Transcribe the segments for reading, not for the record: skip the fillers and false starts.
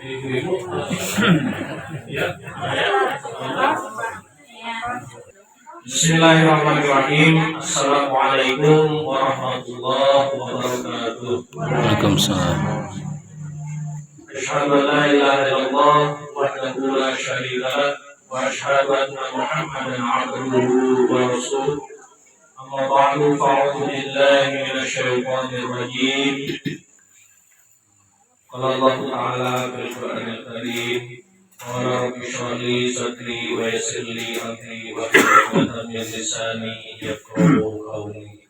Bismillahirrahmanirrahim. Assalamualaikum warahmatullahi wabarakatuh. Waalaikumsalam. Asyhadu an la ilaha illallah wahdahu la syarika lah wa asyhadu anna Muhammadan abduhu wa rasuluh. Amma ba'du, fa'udzu billahi minasy syaithanir rajim. Qala Allah Ta'ala fil Qur'anil Karim, qala rabbi shrah li sadri wa yassir li amri wa hlul 'uqdatam min lisani yafqahu qawli.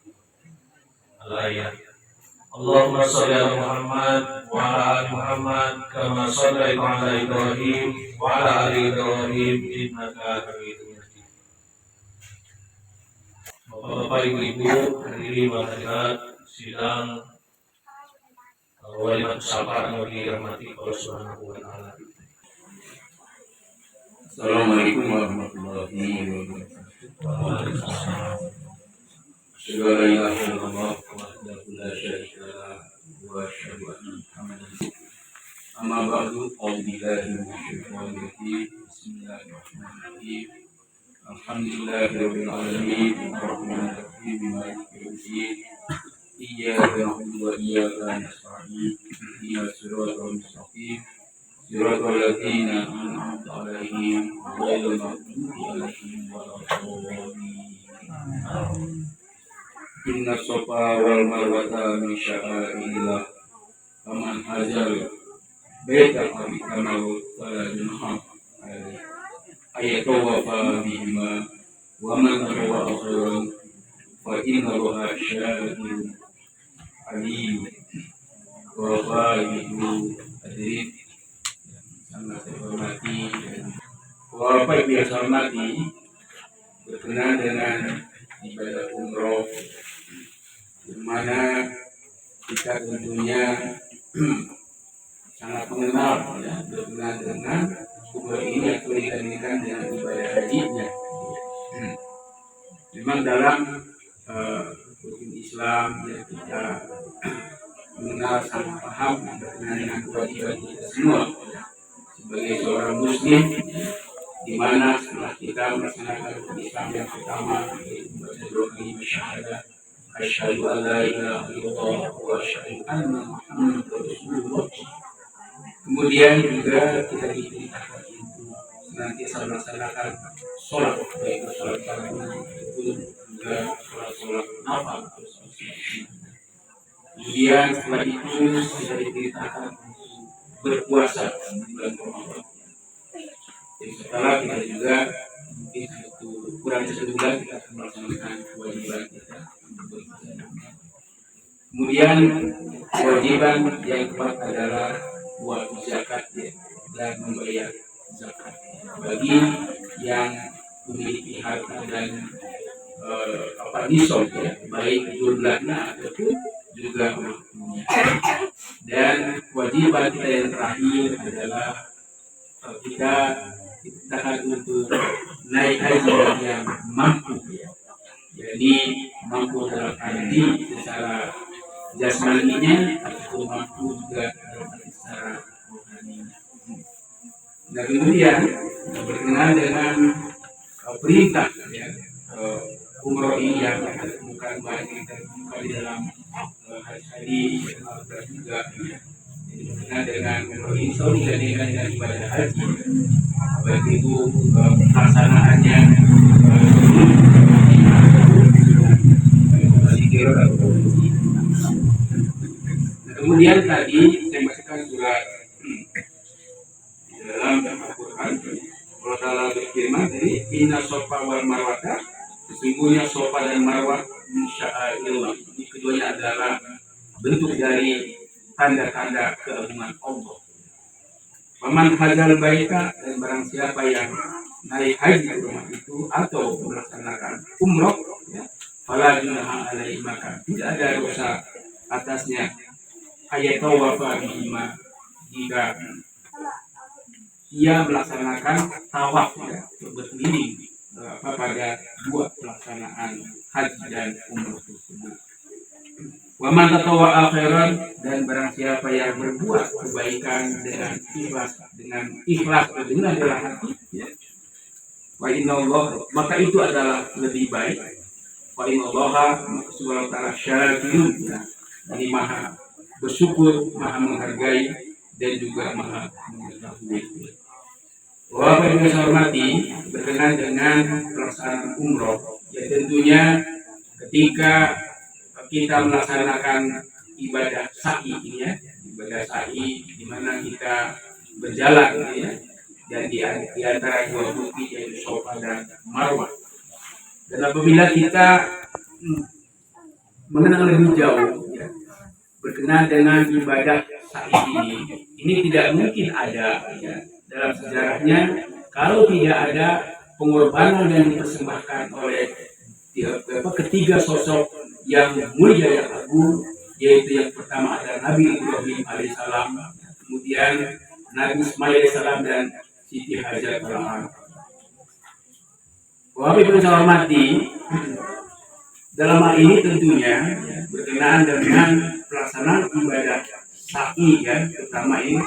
Al-ayat. Allahumma shalli ala Muhammad wa ala ali Muhammad kama shallaita ala Ibrahim wa ala ali Ibrahim innaka Hamidum Majid. Bapak-bapak, ibu-ibu, hadirin wa hadirat sidang walimat sabar yang dirahmati Allah Subhanahu wa taala. Assalamualaikum warahmatullahi wabarakatuh. Asyhadu an la ilaha illallah wahdahu la syarika lah wa asyhadu anna Muhammadan. Amma ba'du, a'udzu billahi minasy syaithanir rajim. Bismillahirrahmanirrahim. Alhamdulillahirabbil alamin, arrahmanir rahim, maliki yaumiddin. Iyyaka na'budu wa iyyaka nasta'in. Ihdinas siratal mustaqim. Siratal ladzina an'amta 'alaihim ghairil maghdubi 'alaihim waladdallin. Inna safa wal marwata min sya'airillah. Faman hajjal baita fabitahu fala junaha alaihi ayatawafa bihima wa man tawaffa khairan fa innallaha syakirun alim. Wa qaidu hadirin sangat saya hormati Bapak Ibu yang saya hormati, berkenaan dengan ibadah umroh, di mana kita tentunya sangat mengenal ya, berkenaan dengan umroh ini atau dikandalkan dengan ibadah hajinya. Memang dalam hukum Islam ya, kita mengenal sangat paham berkenaan dengan kewajiban kita semua sebagai seorang muslim, di mana setelah kita melaksanakan Islam yang pertama yaitu membaca dua kalimat syahadat, asyhadu an la ilaha illallah wa asyhadu anna Muhammadar Rasulullah. Kemudian juga kita diperintahkan untuk senantiasa melaksanakan sholat, baik sholat fardu maupun juga sholat nafil. Kemudian setelah itu kita diperintahkan berpuasa di bulan Ramadan. Jadi setelah kita juga mungkin kurang dari 1 bulan kita akan melaksanakan kewajiban kita berpuasa. Kemudian kewajiban yang keempat adalah wajib zakat ya, dan membayar zakat bagi yang memiliki harta dan nisab ya, baik jumlahnya ataupun juga waktunya. Dan kewajiban kita yang terakhir adalah kita untuk naik haji yang mampu ya. Jadi mampu dalam arti secara jasmaninya ataupun mampu juga dalam arti secara rohaninya. Nah kemudian berkenaan dengan perintah ya, umroh ini yang kita temukan banyak kita temukan di dalam hadis juga berkenaan dengan umroh ini selalu dijadikan dengan ibadah haji, baik itu pelaksanaannya kemudian tadi saya bacakan surat dalam Al-Quran. Allah Ta'ala berfirman dari inna sofa wal marwata, sesungguhnya sofa dan marwah min sya'airillah. Ini keduanya adalah bentuk dari tanda-tanda keagungan Allah. Paman hajjal baita, dan barang siapa yang naik haji ke rumah itu atau melaksanakan umroh ya, fala junaha alaihi, maka tidak ada dosa atasnya ayatawafa bihima, jika ia melaksanakan tawaf ya, berkeliling pada dua pelaksanaan haji dan umroh tersebut. Wa man tatawwa'a khairan, dan barang siapa yang berbuat kebaikan dengan ikhlas dengan dalam hati, ya. Wa innallaha, maka itu adalah lebih baik. Wa innallaha, subhanahu wa ta'ala syakirun, ya. Jadi maha bersyukur, maha menghargai, dan juga maha mengetahui. Bapak Ibu yang saya hormati, berkenaan dengan pelaksanaan umroh, ya tentunya ketika kita melaksanakan ibadah sa'i ini, ya, ibadah sa'i di mana kita berjalan, ya, dan di antara dua bukit yaitu Safa dan Marwah. Dan apabila kita mengenal lebih jauh, ya, berkenaan dengan ibadah sa'i ini tidak mungkin ada, ya, dalam sejarahnya kalau tidak ada pengorbanan yang dipersembahkan oleh ketiga sosok yang mulia yang agung, yaitu yang pertama adalah Nabi Ibrahim alaihissalam, kemudian Nabi Ismail alaihissalam, dan Siti Hajar alaihissalam. Bapak Ibu yang saya hormati, dalam hal ini tentunya berkenaan dengan pelaksanaan ibadah sa'i, ya, terutama ini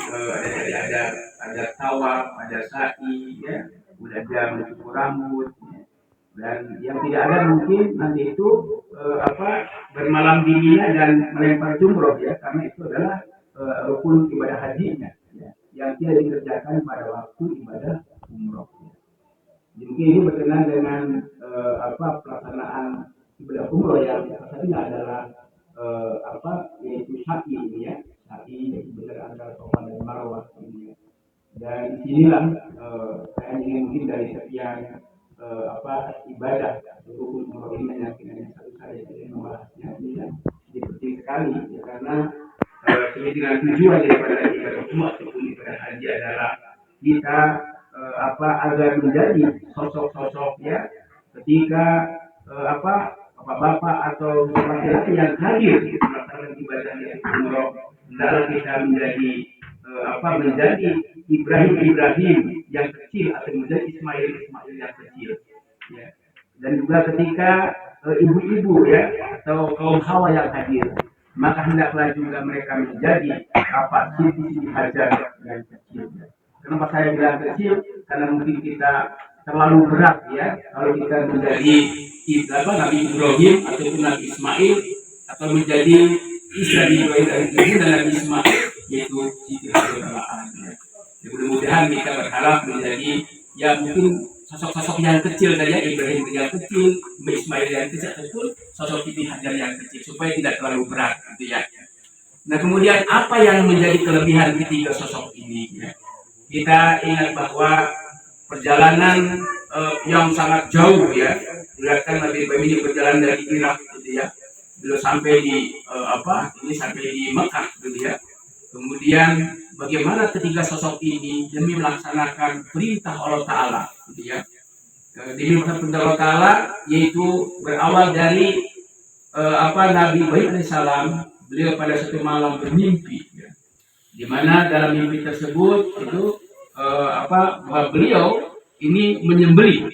ada tawaf, ada sa'i, ya, kemudian ada mencukur rambut, ya. Dan yang tidak ada mungkin nanti itu bermalam di Mina dan melempar jumroh, ya, karena itu adalah rukun ibadah hajinya, ya, yang tidak dikerjakan pada waktu ibadah umroh. Ya. Jadi mungkin ini berkenaan dengan pelaksanaan ibadah umroh yang satunya adalah yaitu sa'i ini, ya, sa'i yaitu berjalan antara Safa dan Marwah ini. Dan disinilah saya ingin mungkin dari sekian ibadah rukun umroh ini yang satu saja tidak membahasnya, ini kan jadi penting sekali, ya, karena dengan tujuan daripada ibadah umroh ataupun ibadah haji adalah kita agar menjadi sosok-sosok, ya, ketika bapak atau laki-laki yang hadir di melaksanakan ibadah umroh, hendaklah kita menjadi Ibrahim yang kecil atau menjadi Ismail yang kecil, ya. Dan juga ketika ibu-ibu, ya, atau kaum Hawa yang hadir, maka hendaklah juga mereka menjadi Siti Hajar yang kecil, ya. Kenapa saya bilang kecil? Karena mungkin kita terlalu berat, ya, kalau kita menjadi Nabi Ibrahim ataupun Nabi Ismail, atau menjadi istri Ibrahim dan ibu dan Nabi Ismail, yaitu Siti Hajar. Mudah-mudahan kita berharap menjadi, ya, mungkin sosok-sosok yang kecil saja, Ibrahim yang kecil, Ismail yang kecil, ataupun sosok Siti Hajar yang kecil, supaya tidak terlalu berat, gitu, ya. Nah, kemudian apa yang menjadi kelebihan ketiga sosok ini, ya? Kita ingat bahwa perjalanan yang sangat jauh, ya, lihatkan Nabi Ibrahim ini berjalan dari Irak, gitu, ya, belum sampai di sampai di Mekah, gitu, ya. Kemudian bagaimana ketiga sosok ini demi melaksanakan perintah Allah Ta'ala, gitu, ya, demi melaksanakan perintah Allah Ta'ala, yaitu berawal dari Nabi Ibrahim alaihissalam. Beliau pada satu malam bermimpi, ya, di mana dalam mimpi tersebut itu bahwa beliau ini menyembelih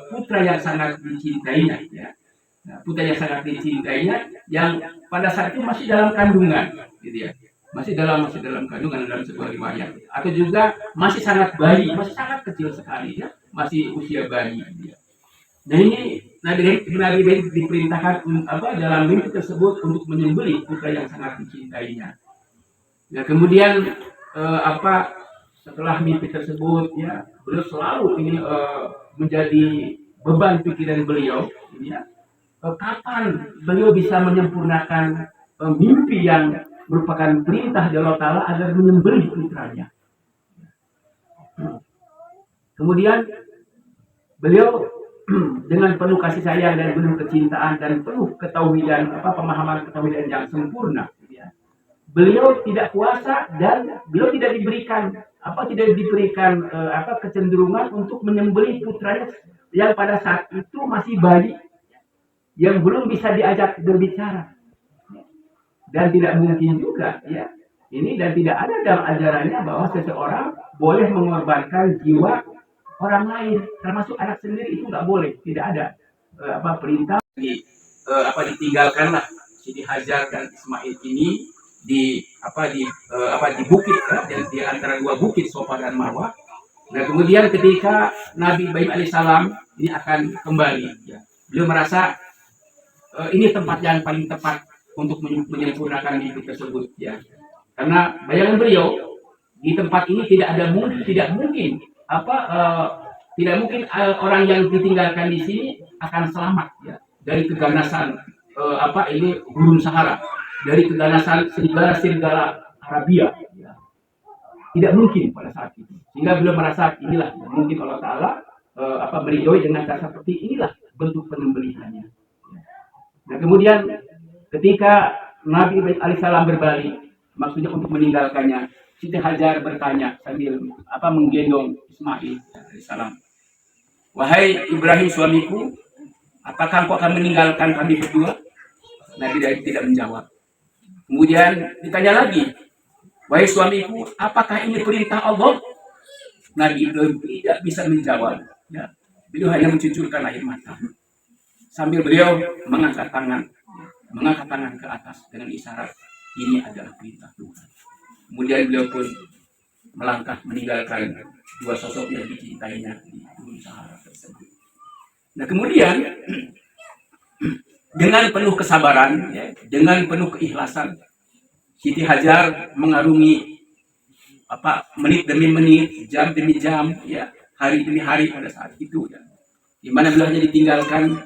putra yang sangat dicintainya, ya. Nah, putra yang sangat dicintainya yang pada saat itu masih dalam kandungan, gitu, ya. Masih dalam kandungan dalam sebuah riwayat, atau juga masih sangat kecil sekali, ya, masih usia bayi, gitu, ya. Nah, ini Nabi Ibrahim diperintahkan dalam mimpi tersebut untuk menyembelih putra yang sangat dicintainya. Nah, kemudian setelah mimpi tersebut, ya, beliau selalu ini menjadi beban pikiran beliau, ya, kapan beliau bisa menyempurnakan mimpi yang merupakan perintah dari Allah Ta'ala agar menyembelih putranya. Kemudian beliau dengan penuh kasih sayang dan penuh kecintaan dan penuh pemahaman ketauhidan yang sempurna, ya, beliau tidak puasa dan beliau tidak diberikan kecenderungan untuk menyembelih putranya yang pada saat itu masih bayi, yang belum bisa diajak berbicara, dan tidak mungkin juga, ya, ini, dan tidak ada dalam ajarannya bahwa seseorang boleh mengorbankan jiwa orang lain, termasuk anak sendiri, itu nggak boleh, tidak ada perintah. ditinggalkanlah Siti Hajar dan Ismail ini di bukit ya, di antara dua bukit Safa dan Marwah. Nah kemudian ketika Nabi Ibrahim alaihissalam ini akan kembali, ya, beliau merasa ini tempat yang paling tepat untuk menyempurnakan hidup tersebut, ya. Karena bayangan beliau di tempat ini tidak mungkin orang yang ditinggalkan di sini akan selamat, ya, dari keganasan gurun Sahara, dari keganasan serigala Arabia, ya. Tidak mungkin pada saat itu. Sehingga beliau merasa inilah mungkin Allah Taala meridhoi dengan cara seperti inilah bentuk penyembelihannya. Nah kemudian ketika Nabi Ibrahim alaihissalam berbalik, maksudnya untuk meninggalkannya, Siti Hajar bertanya sambil menggendong Ismail alaihissalam, "Wahai Ibrahim suamiku, apakah engkau akan meninggalkan kami berdua?" Nabi Ibrahim tidak menjawab. Kemudian ditanya lagi, "Wahai suamiku, apakah ini perintah Allah?" Nabi Ibrahim tidak bisa menjawab. Ya, beliau hanya mencucurkan air mata. Sambil beliau mengangkat tangan ke atas dengan isyarat ini adalah perintah Tuhan. Kemudian beliau pun melangkah meninggalkan dua sosok yang dicintainya di Gurun Sahara tersebut. Nah kemudian dengan penuh kesabaran, ya, dengan penuh keikhlasan, Siti Hajar mengarungi menit demi menit, jam demi jam, ya, hari demi hari pada saat itu, ya. Di mana beliau hanya ditinggalkan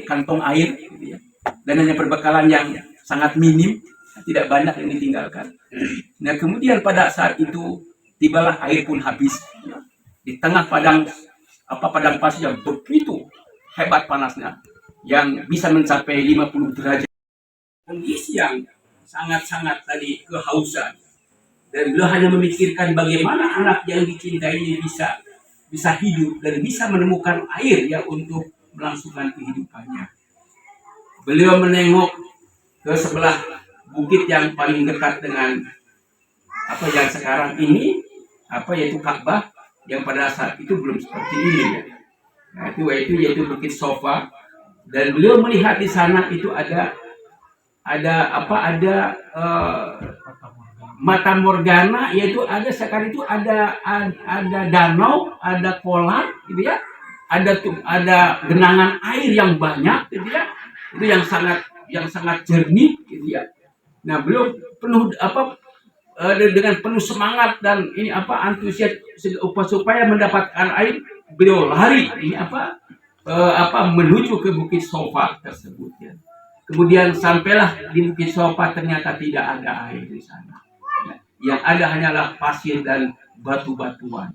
kantong air, gitu ya. Dan hanya perbekalan yang sangat minim, tidak banyak yang ditinggalkan. Nah kemudian pada saat itu tibalah air pun habis, ya. Di tengah padang pasir yang begitu hebat panasnya, yang bisa mencapai 50 derajat. Kondisi yang sangat-sangat tadi kehausan, dan beliau hanya memikirkan bagaimana anak yang dicintainya bisa hidup dan bisa menemukan air ya untuk melangsungkan kehidupannya. Beliau menengok ke sebelah bukit yang paling dekat dengan yang sekarang ini yaitu Ka'bah, yang pada saat itu belum seperti ini, ya. Nah, yaitu Bukit Safa, dan beliau melihat di sana itu ada mata morgana, yaitu ada danau, ada kolam, gitu ya, ada genangan air yang banyak, gitu ya, itu yang sangat jernih, gitu ya. Nah beliau dengan penuh semangat dan antusias supaya mendapatkan air, beliau lari menuju ke Bukit Safa tersebut, ya. Kemudian sampailah di Bukit Safa, ternyata tidak ada air di sana. Yang ada hanyalah pasir dan batu-batuan.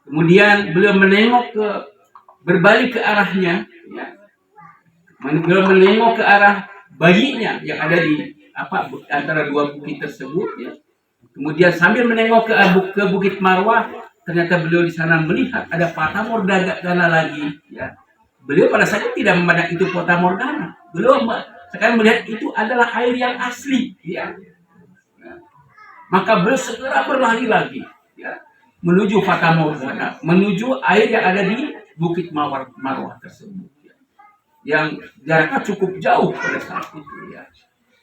Kemudian beliau berbalik ke arahnya, ya. Beliau menengok ke arah bayinya yang ada di antara dua bukit tersebut, ya. Kemudian sambil menengok ke Bukit Marwah, ternyata beliau di sana melihat ada fata morgana lagi, ya. Beliau pada saat itu tidak memandang itu fata morgana. Beliau sekarang melihat itu adalah air yang asli, ya. Maka beliau segera berlari lagi, ya, menuju fata morgana, menuju air yang ada di Bukit Marwah tersebut, ya, yang jaraknya cukup jauh pada saat itu, ya.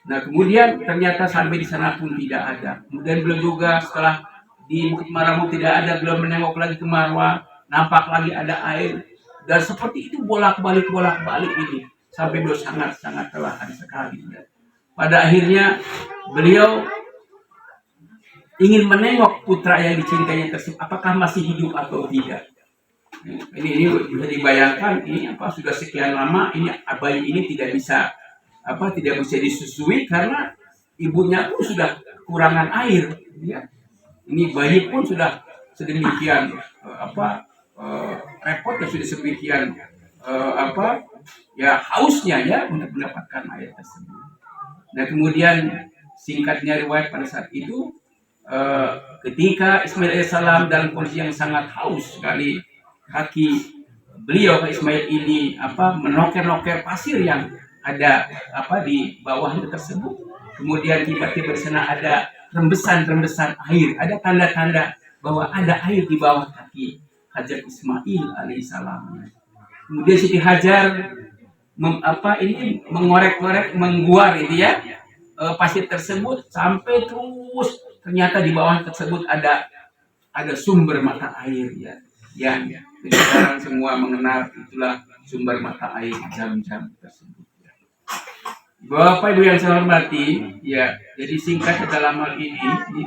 Nah kemudian ternyata sampai di sana pun tidak ada. Kemudian beliau juga setelah di Bukit Marwah tidak ada, beliau menengok lagi ke Marwah, nampak lagi ada air, dan seperti itu bolak-balik ini sampai beliau sangat kelelahan sekali, ya. Pada akhirnya beliau ingin menengok putra yang dicintainya tersebut, apakah masih hidup atau tidak. Ini bisa dibayangkan, ini sudah sekian lama ini bayi ini tidak bisa disusui karena ibunya pun sudah kekurangan air, ya. Ini bayi pun sudah sedemikian repotnya, sudah sedemikian hausnya, ya, untuk mendapatkan air tersebut. Nah kemudian singkatnya riwayat pada saat itu, ketika Ismail alaihissalam dalam kondisi yang sangat haus sekali, kaki beliau Ismail ini menoker pasir yang ada di bawah itu tersebut. Kemudian tiba-tiba di sana ada rembesan air, ada tanda-tanda bahwa ada air di bawah kaki Hajar Ismail alaihissalam. Kemudian Siti Hajar mengorek-ngorek, mengguar itu ya pasir tersebut sampai terus ternyata di bawah tersebut ada sumber mata air ya. Ya, jadi sekarang semua mengenal itulah sumber mata air Zam-Zam tersebut. Bapak Ibu yang saya hormati, ya, jadi singkat dalam hal ini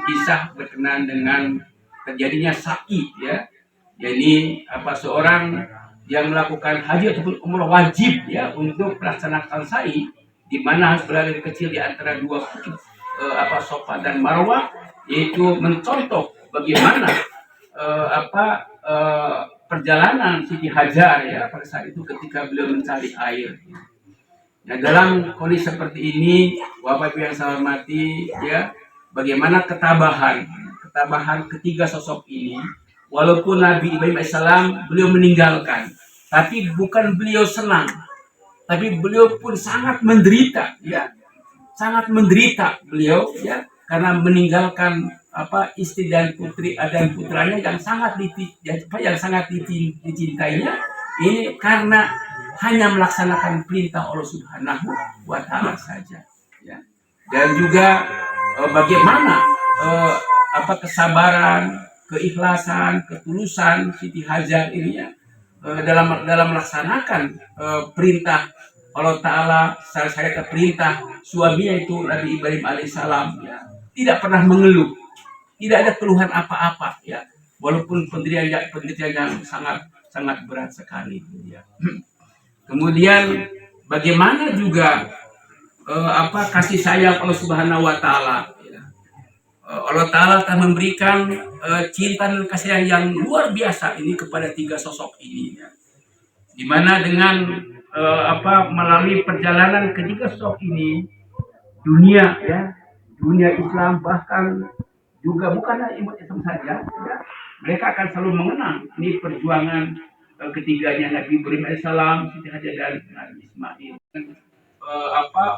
kisah berkenaan dengan terjadinya sa'i ya. Jadi seorang yang melakukan haji ataupun umrah wajib ya untuk melaksanakan sa'i, di mana harus berada kecil di antara dua bukit Safa dan Marwah, yaitu mencontoh bagaimana perjalanan Siti Hajar ya pada saat itu ketika beliau mencari air. Nah, dalam kondisi seperti ini, Bapak Ibu yang saya hormati, ya, bagaimana ketabahan ketiga sosok ini, walaupun Nabi Ibrahim AS beliau meninggalkan, tapi bukan beliau senang, tapi beliau pun sangat menderita, ya, sangat menderita beliau, ya, karena meninggalkan istri dan putranya yang sangat dicintainya, ini karena hanya melaksanakan perintah Allah Subhanahu wa Ta'ala saja, ya. Dan juga bagaimana kesabaran, keikhlasan, ketulusan Siti Hajar ini ya dalam melaksanakan perintah Allah Ta'ala, syariat perintah suaminya itu Nabi Ibrahim alaihissalam ya, tidak pernah mengeluh, tidak ada keluhan apa-apa ya, walaupun penderitaan yang sangat berat sekali ya. Kemudian bagaimana juga kasih sayang Allah Subhanahu wa Ta'ala ya. Allah Ta'ala telah memberikan cinta dan kasih sayang yang luar biasa ini kepada tiga sosok ini ya. Dimana dengan melalui perjalanan ketiga sosok ini, dunia Islam, bahkan juga bukan hanya umat Islam saja ya, mereka akan selalu mengenang ini perjuangan ketiganya, Nabi Ibrahim AS, Siti Hajar dan Nabi Ismail.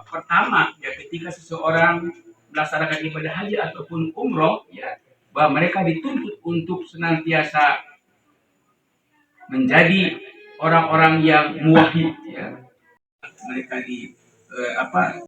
Pertama ya, ketika seseorang melaksanakan ibadah haji ataupun umroh ya, bahwa mereka dituntut untuk senantiasa menjadi orang-orang yang muwahhid ya. Mereka